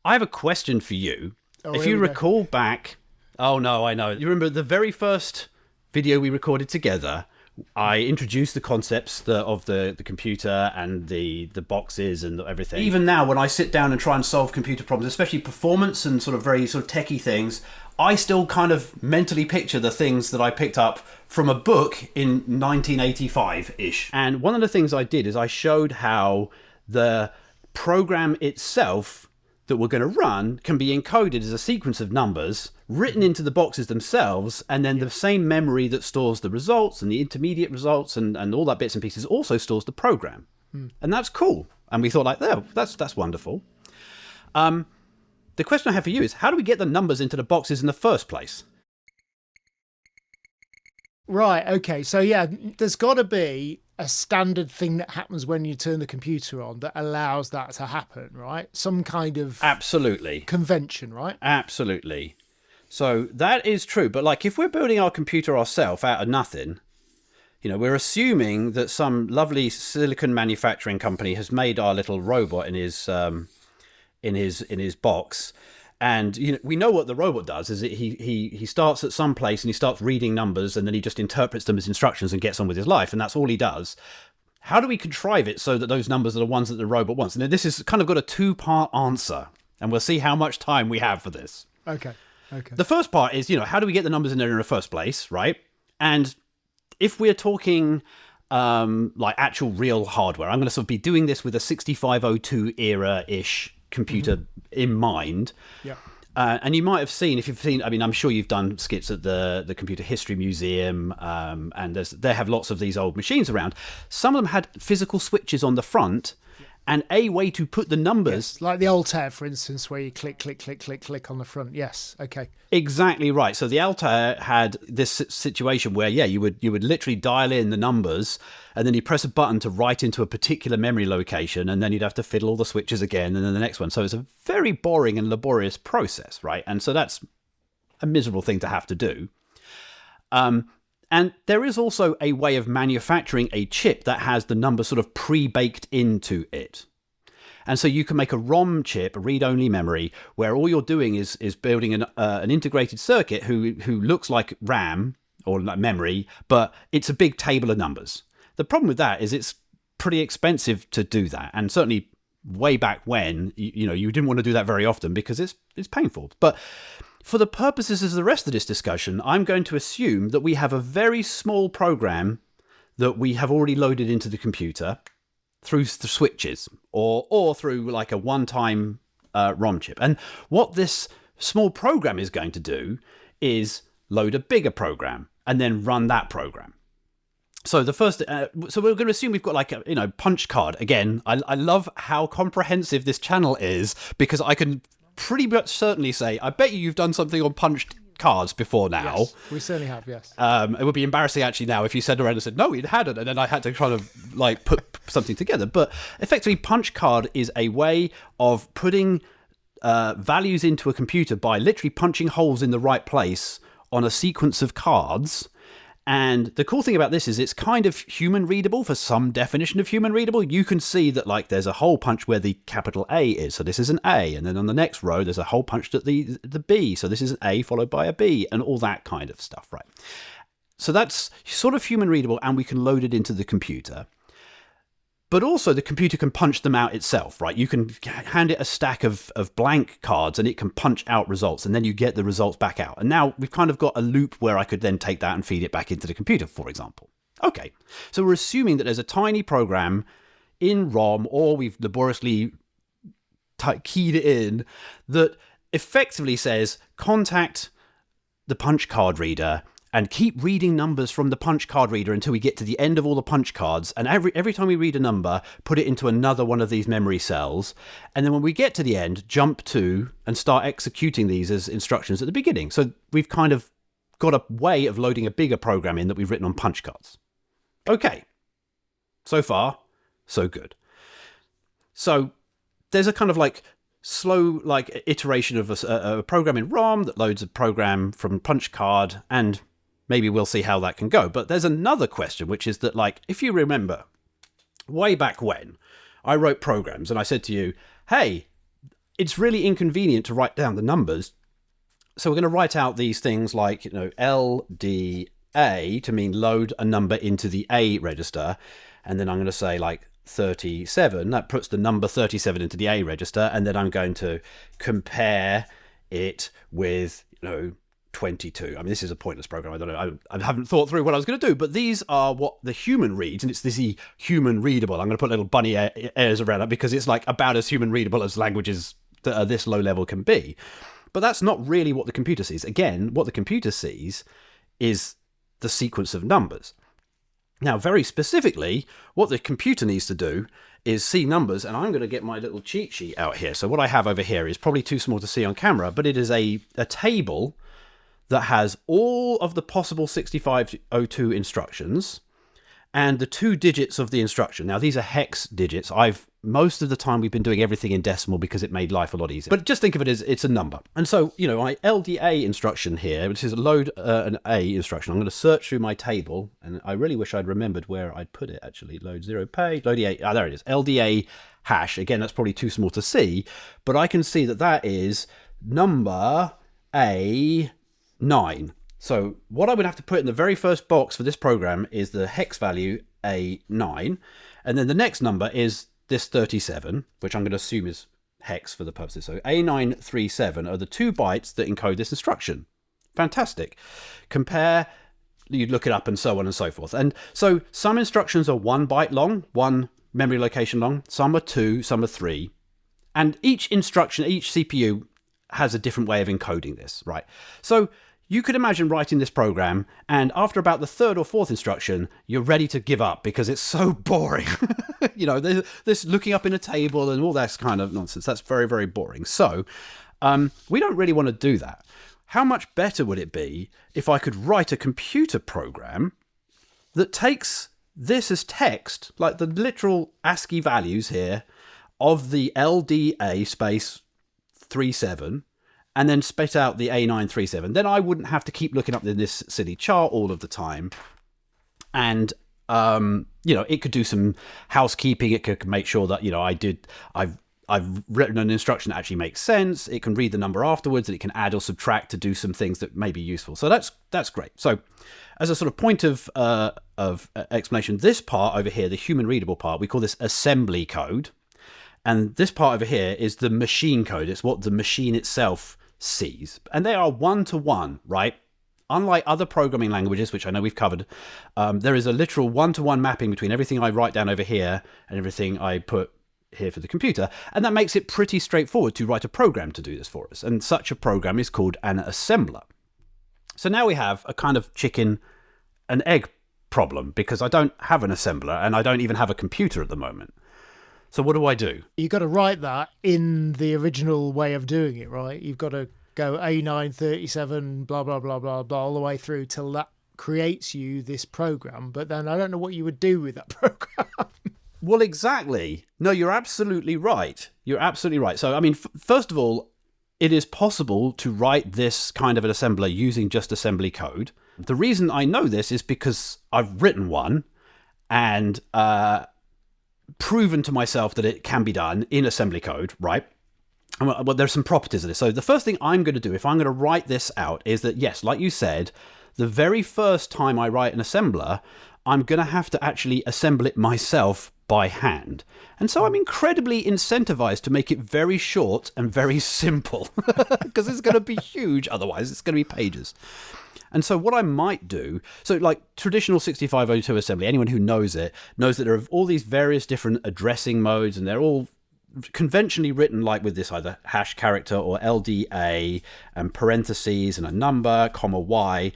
I have a question for you. Oh, If here you we go. recall back, oh no, I know. You remember the very first video we recorded together? I introduced the concepts of the computer and the boxes and everything. Even now, when I sit down and try and solve computer problems, especially performance and sort of very sort of techie things, I still kind of mentally picture the things that I picked up from a book in 1985-ish. And one of the things I did is I showed how the program itself that we're going to run can be encoded as a sequence of numbers written into the boxes themselves, and then the same memory that stores the results and the intermediate results and all that bits and pieces also stores the program. And that's cool. And we thought like, oh, that's wonderful. The question I have for you is, how do we get the numbers into the boxes in the first place? Right, okay. So yeah, there's got to be a standard thing that happens when you turn the computer on that allows that to happen, right? Some kind of Absolutely. convention, right? Absolutely. So that is true. But like, if we're building our computer ourselves out of nothing, we're assuming that some lovely silicon manufacturing company has made our little robot in his box. And we know what the robot does is he starts at some place and he starts reading numbers, and then he just interprets them as instructions and gets on with his life, and that's all he does. How do we contrive it so that those numbers are the ones that the robot wants? And this has kind of got a two-part answer, and we'll see how much time we have for this. Okay. The first part is, how do we get the numbers in there in the first place, right? And if we're talking like actual real hardware, I'm going to sort of be doing this with a 6502 era-ish computer in mind. Yeah. And you might have seen, if you've seen, I'm sure you've done skits at the Computer History Museum, and they have lots of these old machines around. Some of them had physical switches on the front, and a way to put the numbers... Yes, like the Altair, for instance, where you click, click, click, click, click on the front. Yes, okay. Exactly right. So the Altair had this situation where, you would literally dial in the numbers, and then you press a button to write into a particular memory location, and then you'd have to fiddle all the switches again, and then the next one. So it's a very boring and laborious process, right? And so that's a miserable thing to have to do. And there is also a way of manufacturing a chip that has the number sort of pre-baked into it. And so you can make a ROM chip, a read-only memory, where all you're doing is building an integrated circuit who looks like RAM or like memory, but it's a big table of numbers. The problem with that is it's pretty expensive to do that, and certainly way back when, you didn't want to do that very often because it's painful. But for the purposes of the rest of this discussion, I'm going to assume that we have a very small program that we have already loaded into the computer through the switches or through like a one-time ROM chip. And what this small program is going to do is load a bigger program and then run that program. So the first, so we're going to assume we've got like a punch card. Again, I love how comprehensive this channel is, because I can pretty much certainly say, I bet you've done something on punched cards before now. Yes, we certainly have, yes. It would be embarrassing actually now if you said around and said, no, it hadn't, and then I had to kind of like put something together. But effectively, punch card is a way of putting values into a computer by literally punching holes in the right place on a sequence of cards. And the cool thing about this is it's kind of human readable for some definition of human readable. You can see that like there's a hole punched where the capital A is. So this is an A. And then on the next row, there's a hole punched at the B. So this is an A followed by a B and all that kind of stuff, right? So that's sort of human readable, and we can load it into the computer. But also the computer can punch them out itself, right? You can hand it a stack of blank cards and it can punch out results, and then you get the results back out. And now we've kind of got a loop where I could then take that and feed it back into the computer, for example. Okay, so we're assuming that there's a tiny program in ROM, or we've laboriously keyed it in, that effectively says contact the punch card reader and keep reading numbers from the punch card reader until we get to the end of all the punch cards. And every time we read a number, put it into another one of these memory cells. And then when we get to the end, jump to and start executing these as instructions at the beginning. So we've kind of got a way of loading a bigger program in that we've written on punch cards. Okay. So far, so good. So there's a kind of like slow like iteration of a program in ROM that loads a program from punch card, and maybe we'll see how that can go. But there's another question, which is that, like, if you remember, way back when, I wrote programs and I said to you, hey, it's really inconvenient to write down the numbers. So we're going to write out these things like, LDA to mean load a number into the A register. And then I'm going to say like 37. That puts the number 37 into the A register. And then I'm going to compare it with, 22. I mean, this is a pointless program. I don't know. I haven't thought through what I was going to do, but these are what the human reads, and it's this human readable. I'm going to put little bunny airs around it because it's like about as human readable as languages that are this low level can be. But that's not really what the computer sees. Again, what the computer sees is the sequence of numbers. Now, very specifically, what the computer needs to do is see numbers, and I'm going to get my little cheat sheet out here. So what I have over here is probably too small to see on camera, but it is a table that has all of the possible 6502 instructions and the 2 digits of the instruction. Now, these are hex digits. Most of the time we've been doing everything in decimal because it made life a lot easier. But just think of it as it's a number. And so, my LDA instruction here, which is load an A instruction, I'm going to search through my table, and I really wish I'd remembered where I'd put it, actually. Load 0 page, load A, there it is. LDA hash. Again, that's probably too small to see, but I can see that is number A9. So what I would have to put in the very first box for this program is the hex value A9, and then the next number is this 37, which I'm going to assume is hex for the purposes. So A937 are the 2 bytes that encode this instruction. Fantastic. Compare, you look it up, and so on and so forth. And so some instructions are 1 byte long, 1 memory location long, some are 2, some are 3. And each instruction, each CPU has a different way of encoding this, right? So you could imagine writing this program, and after about the 3rd or 4th instruction, you're ready to give up because it's so boring. This looking up in a table and all that kind of nonsense. That's very, very boring. So we don't really want to do that. How much better would it be if I could write a computer program that takes this as text, like the literal ASCII values here of the LDA space 37, and then spit out the A937. Then I wouldn't have to keep looking up in this silly chart all of the time. And, it could do some housekeeping. It could make sure that, I've written an instruction that actually makes sense. It can read the number afterwards, and it can add or subtract to do some things that may be useful. So that's great. So as a sort of point of explanation, this part over here, the human readable part, we call this assembly code. And this part over here is the machine code. It's what the machine itself sees. And they are one-to-one, right? Unlike other programming languages, which I know we've covered, there is a literal one-to-one mapping between everything I write down over here and everything I put here for the computer. And that makes it pretty straightforward to write a program to do this for us. And such a program is called an assembler. So now we have a kind of chicken and egg problem, because I don't have an assembler and I don't even have a computer at the moment. So what do I do? You've got to write that in the original way of doing it, right? You've got to go A937, blah, blah, blah, blah, blah, all the way through till that creates you this program. But then I don't know what you would do with that program. Well, exactly. No, you're absolutely right. You're absolutely right. So, I mean, first of all, it is possible to write this kind of an assembler using just assembly code. The reason I know this is because I've written one and proven to myself that it can be done in assembly code, right? Well, there's some properties of this. So the first thing I'm going to do if I'm going to write this out is that, yes, like you said, the very first time I write an assembler, I'm going to have to actually assemble it myself by hand. And so I'm incredibly incentivized to make it very short and very simple because it's going to be huge. Otherwise, it's going to be pages. And so what I might do, so like traditional 6502 assembly, anyone who knows it knows that there are all these various different addressing modes, and they're all conventionally written like with this either hash character or LDA and parentheses and a number, comma Y.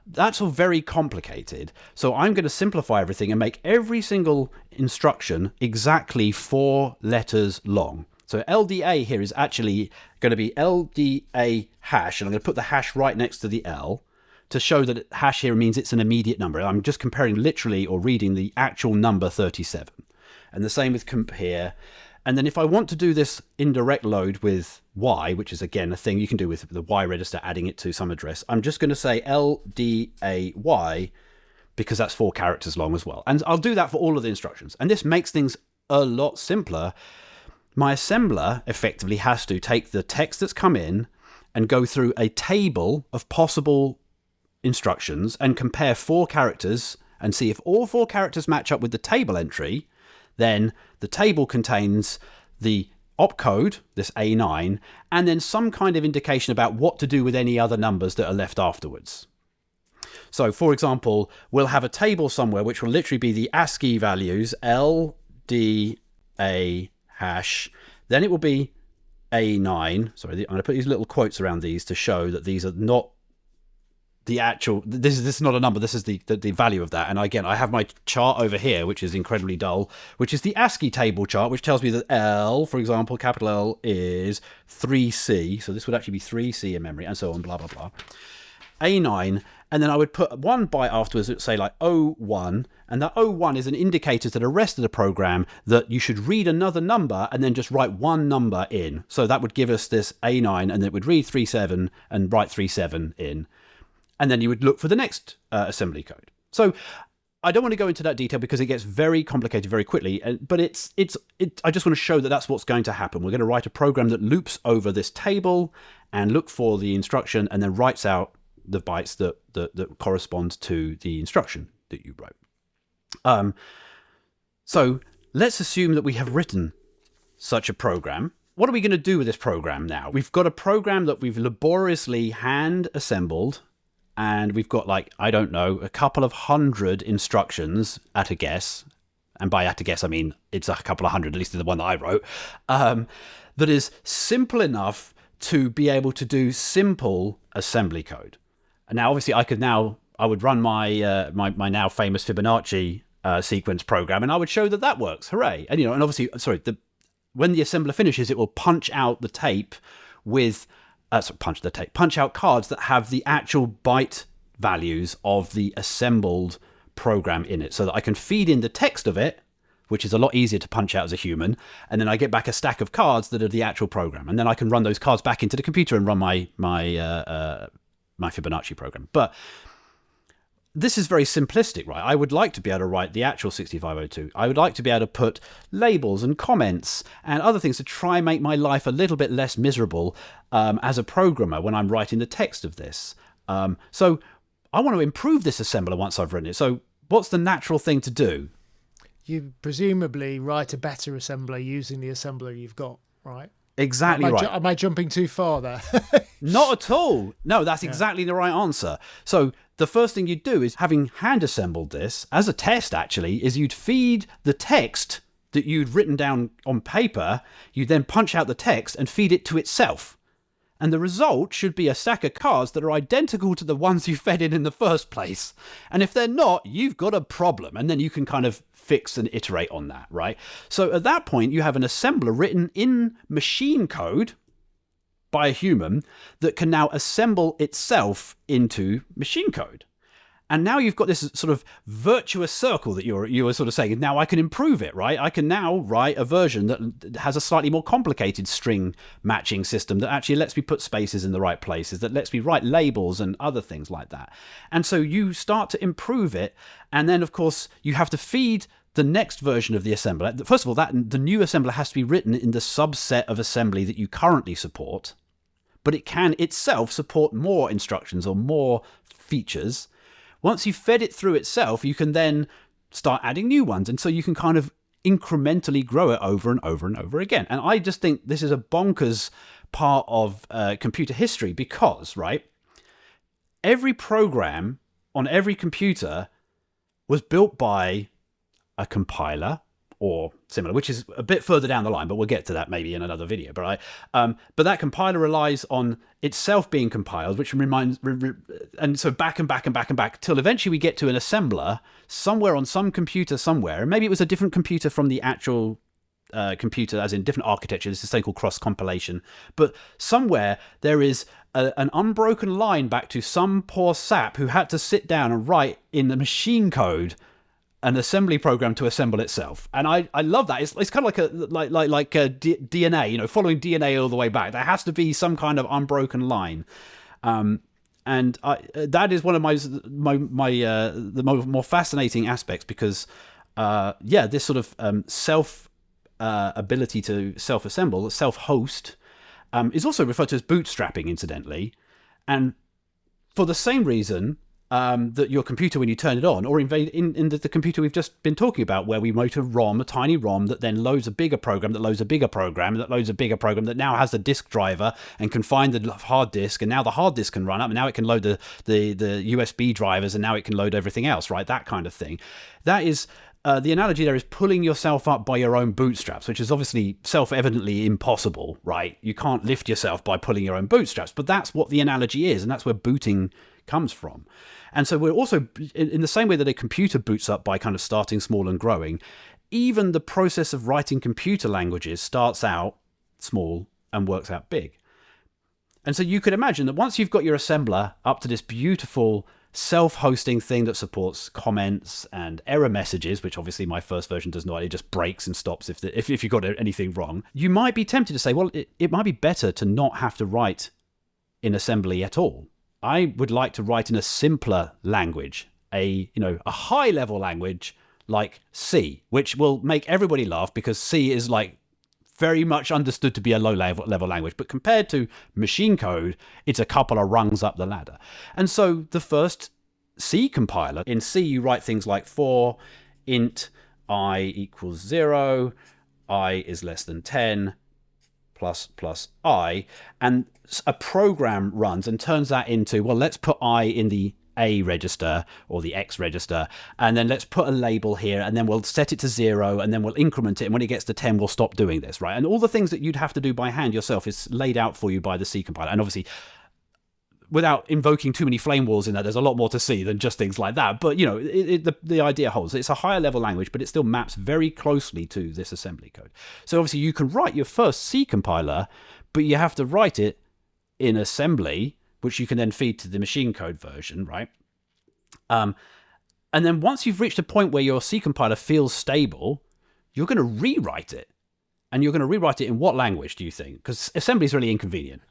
That's all very complicated. So I'm going to simplify everything and make every single instruction exactly 4 letters long. So LDA here is actually going to be LDA hash, and I'm going to put the hash right next to the L to show that hash here means it's an immediate number. I'm just comparing literally or reading the actual number 37. And the same with compare. And then if I want to do this indirect load with Y, which is again a thing you can do with the Y register, adding it to some address, I'm just going to say LDAY because that's 4 characters long as well. And I'll do that for all of the instructions. And this makes things a lot simpler my assembler effectively has to take the text that's come in and go through a table of possible instructions and compare 4 characters and see if all 4 characters match up with the table entry. Then the table contains the opcode, this A9, and then some kind of indication about what to do with any other numbers that are left afterwards. So, for example, we'll have a table somewhere which will literally be the ASCII values, L, D, A, hash. Then it will be A9. Sorry, I'm going to put these little quotes around these to show that these are not the actual, this is not a number, this is the value of that. And again, I have my chart over here, which is incredibly dull, which is the ASCII table chart, which tells me that L, for example, capital L is 3C. So this would actually be 3C in memory, and so on, blah, blah, blah. A9, and then I would put 1 byte afterwards, say like O1, and that O1 is an indicator to the rest of the program that you should read another number and then just write one number in. So that would give us this A9, and then it would read 37 and write 37 in. And then you would look for the next assembly code. So I don't want to go into that detail because it gets very complicated very quickly. But I just want to show that that's what's going to happen. We're going to write a program that loops over this table and look for the instruction and then writes out the bytes that correspond to the instruction that you wrote. So let's assume that we have written such a program. What are we going to do with this program now? We've got a program that we've laboriously hand assembled. And we've got like, I don't know, a couple of 100 instructions at a guess. And by at a guess, I mean, it's a couple of 100, at least in the one that I wrote, that is simple enough to be able to do simple assembly code. And now, obviously, I would run my my now famous Fibonacci sequence program, and I would show that works. Hooray. And, and obviously, when the assembler finishes, it will punch out the tape with... punch out cards that have the actual byte values of the assembled program in it, so that I can feed in the text of it, which is a lot easier to punch out as a human, and then I get back a stack of cards that are the actual program, and then I can run those cards back into the computer and run my Fibonacci program. But this is very simplistic, right? I would like to be able to write the actual 6502. I would like to be able to put labels and comments and other things to try and make my life a little bit less miserable as a programmer when I'm writing the text of this. So I want to improve this assembler once I've written it. So what's the natural thing to do? You presumably write a better assembler using the assembler you've got, right? Exactly right. Am I jumping too far there? Not at all. No, that's exactly the right answer. So the first thing you'd do is, having hand assembled this as a test, actually, is you'd feed the text that you'd written down on paper. You'd then punch out the text and feed it to itself. And the result should be a stack of cards that are identical to the ones you fed in the first place. And if they're not, you've got a problem. And then you can kind of fix and iterate on that, right? So at that point, you have an assembler written in machine code by a human that can now assemble itself into machine code. And now you've got this sort of virtuous circle that you were sort of saying, now I can improve it, right? I can now write a version that has a slightly more complicated string matching system that actually lets me put spaces in the right places, that lets me write labels and other things like that. And so you start to improve it. And then, of course, you have to feed the next version of the assembler. First of all, the new assembler has to be written in the subset of assembly that you currently support, but it can itself support more instructions or more features. Once you've fed it through itself, you can then start adding new ones. And so you can kind of incrementally grow it over and over and over again. And I just think this is a bonkers part of computer history because, right, every program on every computer was built by a compiler or similar, which is a bit further down the line, but we'll get to that maybe in another video. But that compiler relies on itself being compiled, which and so back and back and back and back till eventually we get to an assembler somewhere on some computer somewhere, and maybe it was a different computer from the actual computer, as in different architecture. This is something called cross compilation, but somewhere there is an unbroken line back to some poor sap who had to sit down and write in the machine code an assembly program to assemble itself. And I love that. It's kind of like a DNA, following DNA all the way back. There has to be some kind of unbroken line. And that is one of the more fascinating aspects because, this sort of ability to self-assemble, self-host, is also referred to as bootstrapping, incidentally. And for the same reason that your computer, when you turn it on, or in the computer we've just been talking about, where we wrote a tiny ROM that then loads a bigger program, that loads a bigger program, that loads a bigger program, that now has the disk driver and can find the hard disk, and now the hard disk can run up, and now it can load the USB drivers, and now it can load everything else, right? That kind of thing. That is... the analogy there is pulling yourself up by your own bootstraps, which is obviously self-evidently impossible, right? You can't lift yourself by pulling your own bootstraps, but that's what the analogy is, and that's where booting comes from. And so we're also, in the same way that a computer boots up by kind of starting small and growing, even the process of writing computer languages starts out small and works out big. And so you could imagine that once you've got your assembler up to this beautiful self-hosting thing that supports comments and error messages, which obviously my first version does not, it just breaks and stops if you got anything wrong, you might be tempted to say, well, it might be better to not have to write in assembly at all. I would like to write in a simpler language, a high level language like C, which will make everybody laugh because C is like very much understood to be a low level language, but compared to machine code, it's a couple of rungs up the ladder. And so the first C compiler, in C you write things like for int I equals 0, I is less than 10, plus I, and a program runs and turns that into, well, let's put I in the A register or the X register, and then let's put a label here, and then we'll set it to 0, and then we'll increment it, and when it gets to 10 we'll stop doing this, right? And all the things that you'd have to do by hand yourself is laid out for you by the C compiler. And obviously, without invoking too many flame walls in that, there's a lot more to C than just things like that, but the idea holds. It's a higher level language, but it still maps very closely to this assembly code. So obviously you can write your first C compiler, but you have to write it in assembly, which you can then feed to the machine code version, right? And then once you've reached a point where your C compiler feels stable, you're going to rewrite it. And you're going to rewrite it in what language, do you think? Because assembly is really inconvenient.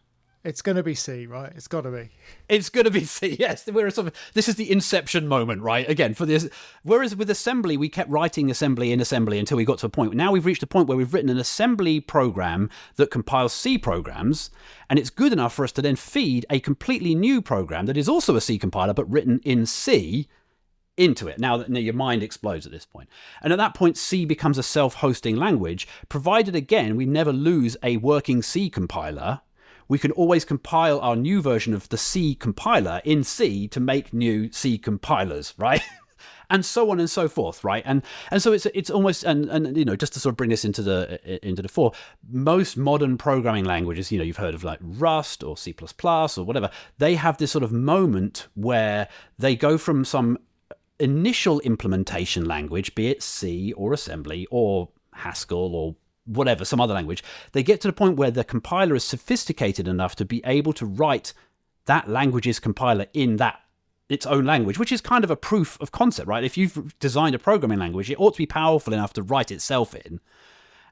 It's going to be C, right? It's got to be. It's going to be C, yes. This is the inception moment, right? Again, for this. Whereas with assembly, we kept writing assembly in assembly until we got to a point. Now we've reached a point where we've written an assembly program that compiles C programs, and it's good enough for us to then feed a completely new program that is also a C compiler, but written in C into it. Now your mind explodes at this point. And at that point, C becomes a self-hosting language, provided, again, we never lose a working C compiler. We can always compile our new version of the C compiler in C to make new C compilers, right? And so on and so forth, right? And so it's almost, and just to sort of bring this into the fore, most modern programming languages, you've heard of like Rust or C++ or whatever, they have this sort of moment where they go from some initial implementation language, be it C or assembly or Haskell or whatever, some other language, they get to the point where the compiler is sophisticated enough to be able to write that language's compiler in its own language, which is kind of a proof of concept, right? If you've designed a programming language, it ought to be powerful enough to write itself in.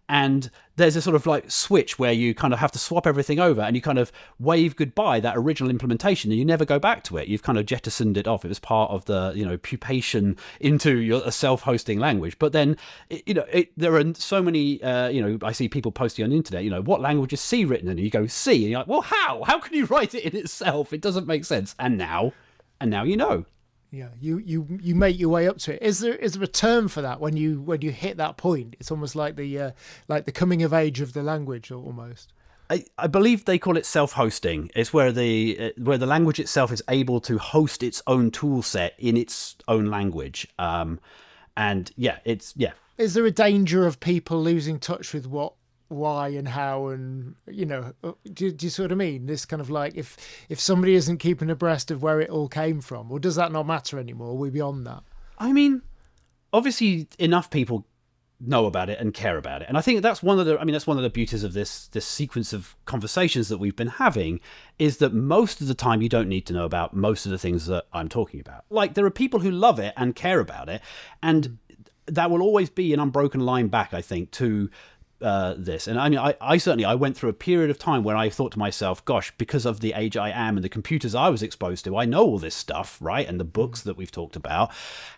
And there's a sort of like switch where you kind of have to swap everything over and you kind of wave goodbye that original implementation and you never go back to it. You've kind of jettisoned it off. It was part of the, pupation into a self-hosting language. But then, there are so many, I see people posting on the internet, what language is C written in? And you go C. And you're like, well, how? How can you write it in itself? It doesn't make sense. And now you know. Yeah, you make your way up to it. Is there a term for that when you hit that point? It's almost like the coming of age of the language, almost. I believe they call it self-hosting. It's where the language itself is able to host its own tool set in its own language. And yeah, Is there a danger of people losing touch with why and how, and do you sort of mean this kind of like if somebody isn't keeping abreast of where it all came from, or does that not matter anymore? Are we beyond that? I mean, obviously enough people know about it and care about it, and I think that's one of the beauties of this sequence of conversations that we've been having, is that most of the time you don't need to know about most of the things that I'm talking about. Like, there are people who love it and care about it, and that will always be an unbroken line back, I think, to this. And I mean, I certainly, I went through a period of time where I thought to myself, gosh, because of the age I am and the computers I was exposed to, I know all this stuff, right? And the books that we've talked about.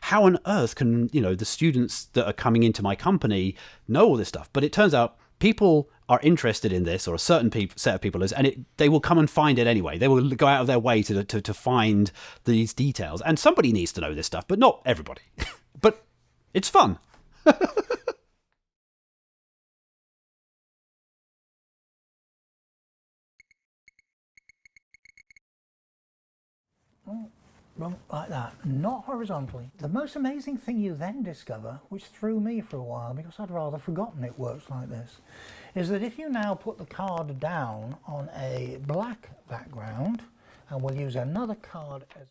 How on earth can, the students that are coming into my company know all this stuff? But it turns out people are interested in this, or a certain set of people is, and they will come and find it anyway. They will go out of their way to find these details. And somebody needs to know this stuff, but not everybody. But it's fun. Wrong, like that, not horizontally. The most amazing thing you then discover, which threw me for a while because I'd rather forgotten it works like this, is that if you now put the card down on a black background, and we'll use another card as